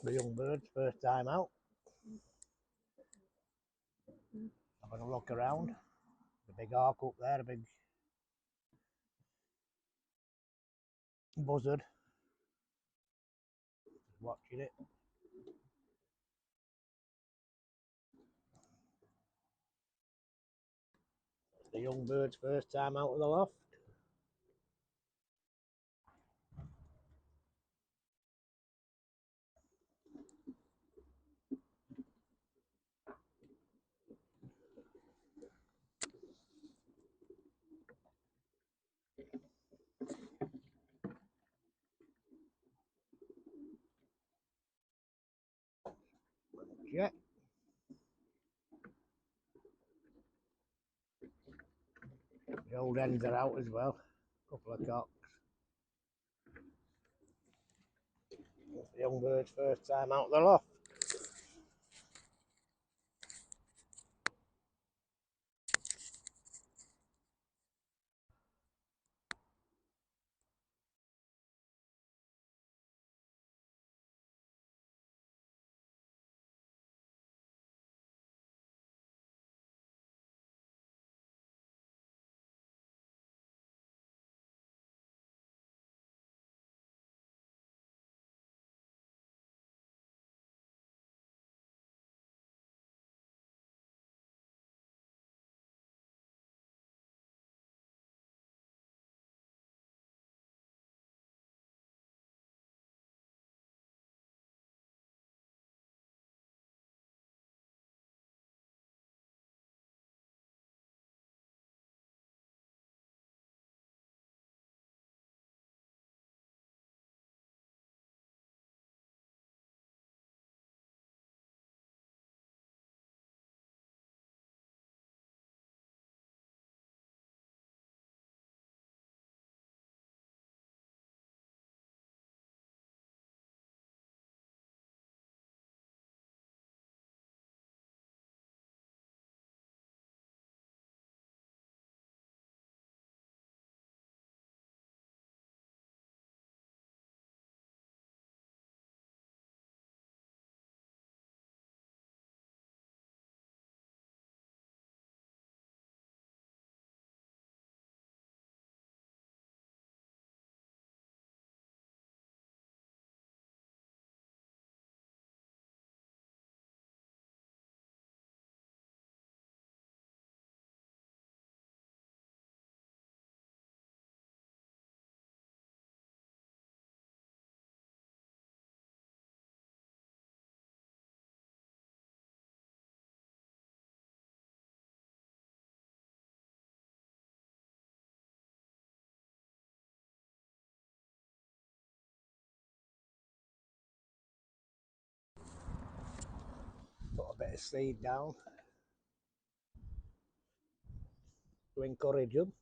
The young birds, first time out. Having a look around. The big hawk up there, a big buzzard. Just watching it. The young birds, first time out of the loft. Yeah. The old hens are out as well. Couple of cocks. The young birds, first time out of the loft. Put a bit of seed down to encourage them.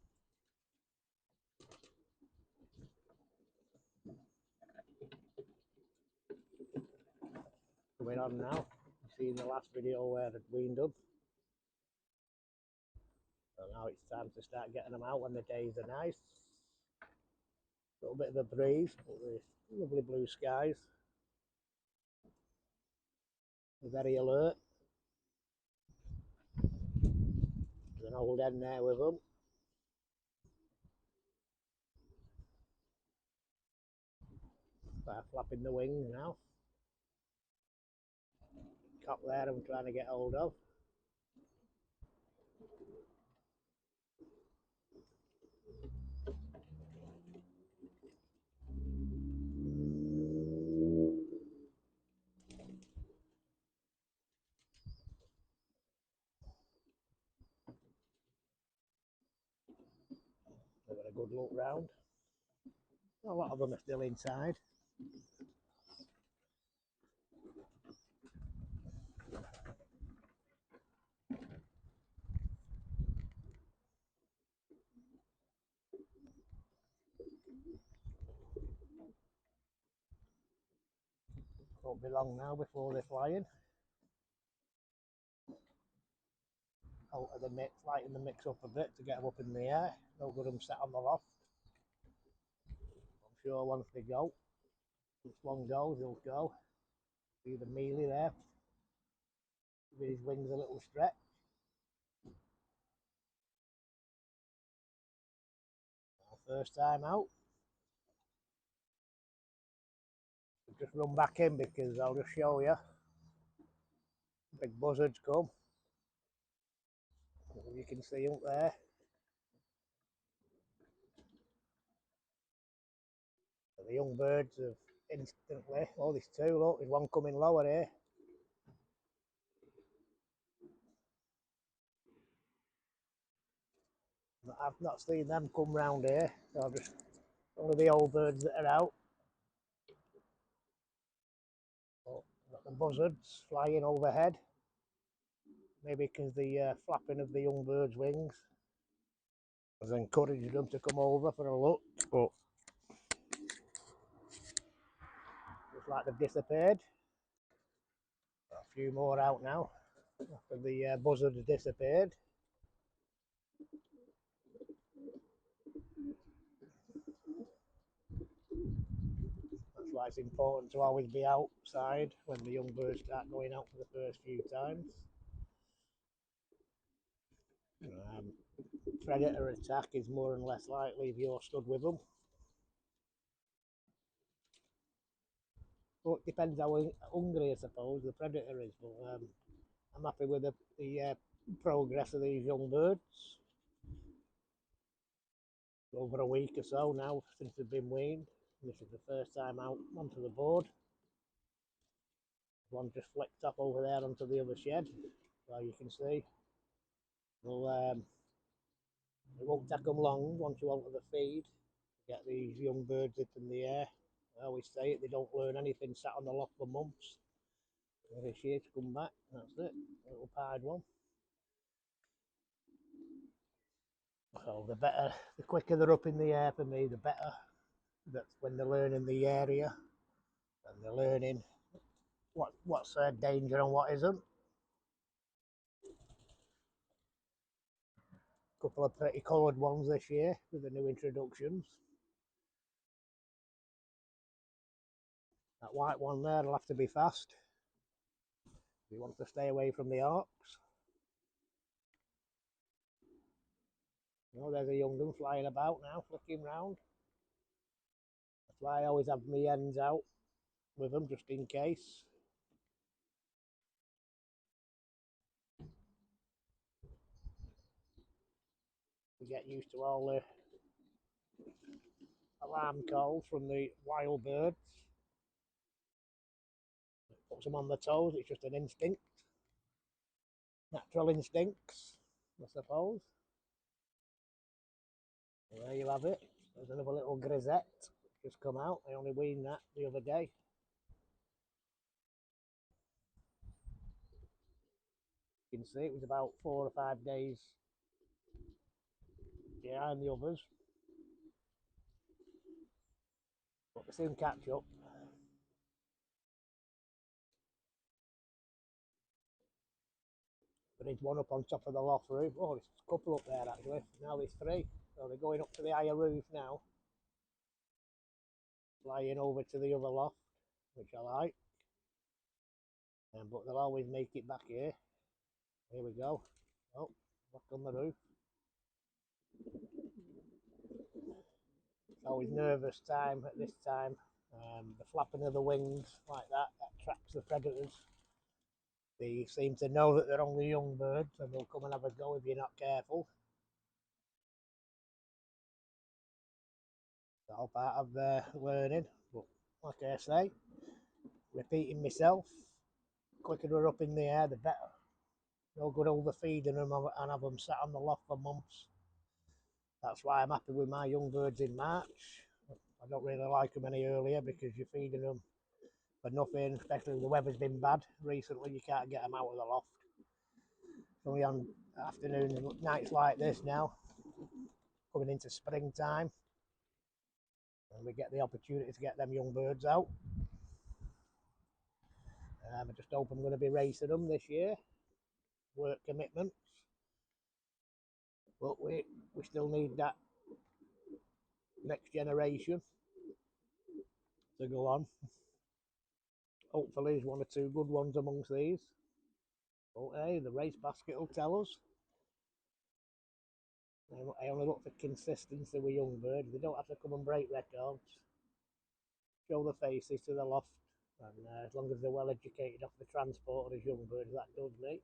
Coming on now. You see in the last video where I'd weaned them. So now it's time to start getting them out when the days are nice. A little bit of a breeze, but with lovely blue skies. They're very alert. There's an old hen there with them. Start flapping the wings now. Cock there I'm trying to get hold of. Give it a good look round. A lot of them are still inside. Won't be long now before they're flying. Out of the mix, lighten the mix up a bit to get them up in the air. No good them sat on the loft. I'm sure once they go, once one goes, he'll go. See the mealy there, with his wings a little stretch. First time out. Just run back in because I'll just show you. Big buzzards come. You can see up there. The young birds have instantly. Oh, there's two. Look, there's one coming lower here. I've not seen them come round here. So I've just only the old birds that are out. Oh, got the buzzards flying overhead. Maybe because the flapping of the young birds' wings has encouraged them to come over for a look. But looks like they've disappeared. Got a few more out now after the buzzards disappeared. That's why it's important to always be outside when the young birds start going out for the first few times. Predator attack is more and less likely if you're stood with them. But it depends how hungry, I suppose, the predator is. But I'm happy with the progress of these young birds. Over a week or so now since they've been weaned. This is the first time out onto the board. One just flicked up over there onto the other shed, so you can see. Well, it won't take them long once you alter the feed to get these young birds up in the air. I always say it, they don't learn anything sat on the loft for months. There she is, come back, that's it, little pied one. So the quicker they're up in the air for me, the better. That's when they're learning the area and they're learning what's danger and what isn't. Couple of pretty coloured ones this year with the new introductions. That white one there will have to be fast if you want to stay away from the arcs. Oh, there's a young one flying about now, flicking round. That's why I always have my hens out with them, just in case. We get used to all the alarm calls from the wild birds. It puts them on their toes, it's just an instinct. Natural instincts, I suppose. And there you have it. There's another little grisette just come out. I only weaned that the other day. You can see it was about 4 or 5 days behind the others. But they soon catch up. But there's one up on top of the loft roof. Oh, there's a couple up there actually. Now there's three. So they're going up to the higher roof now. Flying over to the other loft, which I like. But they'll always make it back here. Here we go. Oh, back on the roof. It's always nervous time at this time. The flapping of the wings like that attracts the predators. They seem to know that they're only young birds and they'll come and have a go if you're not careful. It's all part of their learning. But like I say, repeating myself, the quicker they're up in the air, the better. No good overfeeding them and have them sat on the loft for months. That's why I'm happy with my young birds in March. I don't really like them any earlier because you're feeding them for nothing, especially the weather's been bad recently. You can't get them out of the loft. It's only on afternoons, nights like this now, coming into springtime, and we get the opportunity to get them young birds out. I just hope I'm going to be racing them this year. Work commitments, but we still need that next generation to go on. hopefully there's one or two good ones amongst these. But hey, the race basket will tell us. I only look for consistency with young birds. They don't have to come and break records. Show the faces to the loft, and as long as they're well educated off the transport as young birds, that does me.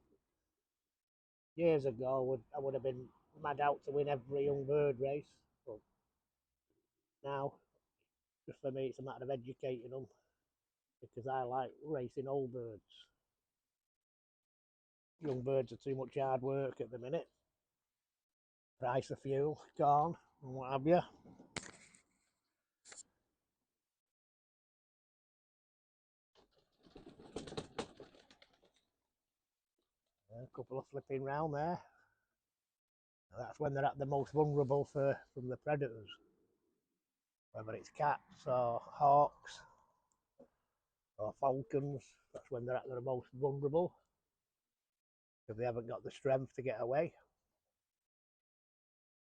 Years ago, I would have been mad out to win every young bird race, but now, just for me, it's a matter of educating them because I like racing old birds. Young birds are too much hard work at the minute. Price of fuel, corn, and what have you. A couple of flipping round there. That's when they're at the most vulnerable from the predators. Whether it's cats or hawks or falcons, that's when they're at their most vulnerable. Because they haven't got the strength to get away.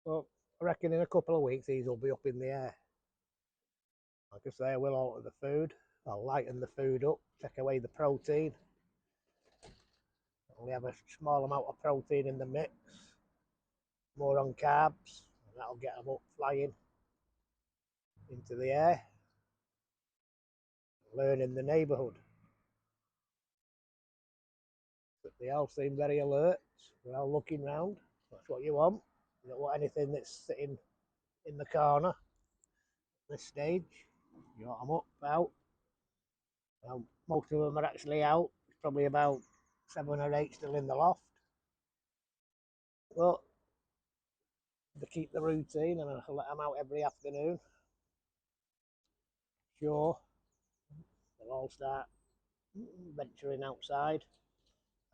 But I reckon in a couple of weeks these will be up in the air. Like I say, I will alter the food. I'll lighten the food up, take away the protein. Only have a small amount of protein in the mix. More on carbs, and that'll get them up flying into the air. Learning the neighbourhood. But they all seem very alert. They're all looking round. That's what you want. You don't want anything that's sitting in the corner. This stage, you want them up, out. Most of them are actually out. There's probably about 7 or 8 still in the loft. But they keep the routine, and I'll let them out every afternoon. Sure, they'll all start venturing outside,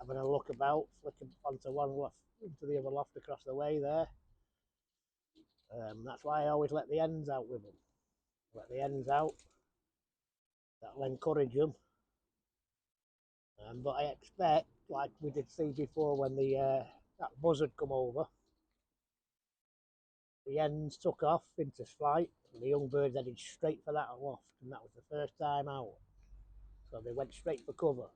having a look about, flicking onto one loft, into the other loft across the way there. That's why I always let the hens out with them. Let the hens out. That'll encourage them. But I expect, like we did see before when that buzzard come over, the hens took off into flight, and the young birds headed straight for that loft, and that was the first time out. So they went straight for cover.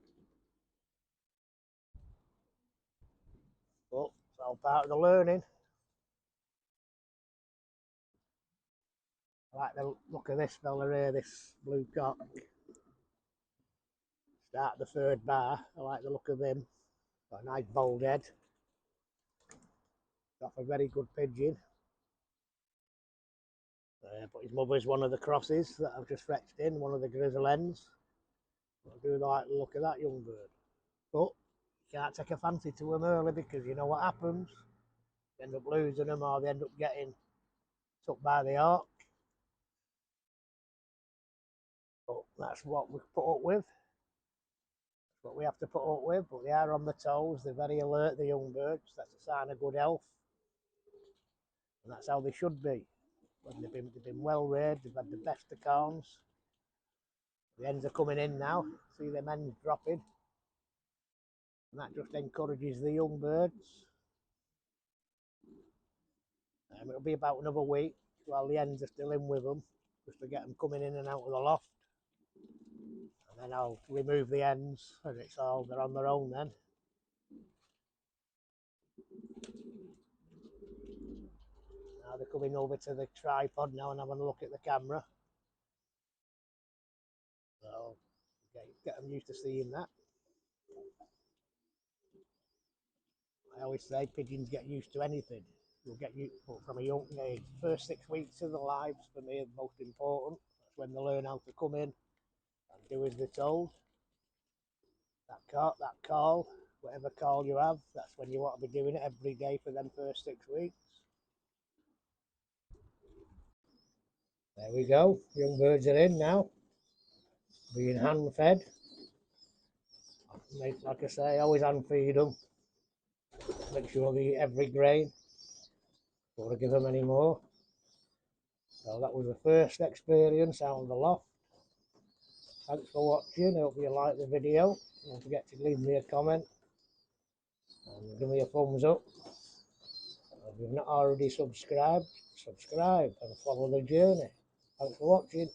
But it's all part of the learning. I like the look of this fella here, this blue cock. Start the third bar. I like the look of him. Got a nice bold head. Got a very good pigeon. But his mother's one of the crosses that I've just fetched in, one of the grizzle hens. I do like the look of that young bird. But you can't take a fancy to them early because you know what happens. You end up losing them or they end up getting took by the hawk. But that's what we've put up with. That's what we have to put up with. But they are on the toes. They're very alert, the young birds. That's a sign of good health. And that's how they should be. When they've been well reared, they've had the best of corns. The hens are coming in now. See them hens dropping. And that just encourages the young birds. It'll be about another week while the hens are still in with them, just to get them coming in and out of the loft. And then I'll remove the hens, and they're on their own then. Now they're coming over to the tripod now and having a look at the camera. So get them used to seeing that. I always say pigeons get used to anything. You'll get used from a young age. First 6 weeks of their lives for me are the most important. That's when they learn how to come in and do as they're told. That call, whatever call you have, that's when you want to be doing it every day for them first 6 weeks. There we go. Young birds are in now, being hand fed. Like I say, always hand feed them. Make sure they eat every grain. Don't want to give them any more. So that was the first experience out of the loft. Thanks for watching. I hope you liked the video. Don't forget to leave me a comment and give me a thumbs up. If you've not already subscribed, subscribe and follow the journey. Thanks for watching.